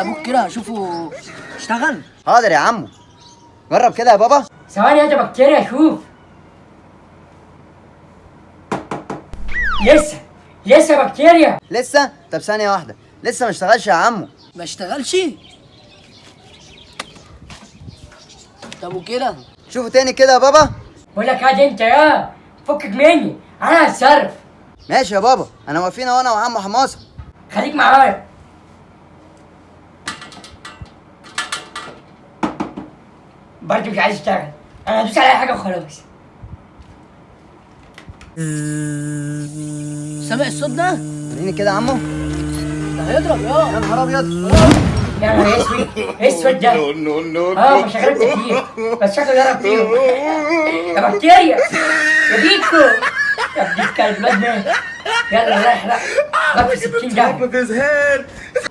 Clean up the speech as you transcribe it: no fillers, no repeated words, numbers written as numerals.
ابوك كده اشوفه اشتغل. حاضر يا عمو، جرب كده يا بابا. ثواني يا ده بكتيريا اشوف. لسه بكتيريا. لسه؟ طب ثانية واحدة، لسه ما اشتغلش يا عمو. ما اشتغلش؟ طب وكده؟ شوفوا تاني كده يا بابا. بقول لك هادي انت يا فكك مني، انا هتصرف. ماشي يا بابا، انا واقفين اهو انا وعمو حماصة. خليك معايا. برضه مش عايز اشتغل، انا هدوس على اي حاجه وخلاص. سامع الصوت ده؟ وريني كده يا عمو. ده هيضرب يا نهار ابيض. يا نهار اسود، ايه السود ده؟ مش شغال كتير بس شكله ضرب فيهم. يا بكتيريا يا بيكو يا ابن الكلب الواد مات. يلا رايح لا في 60 ده.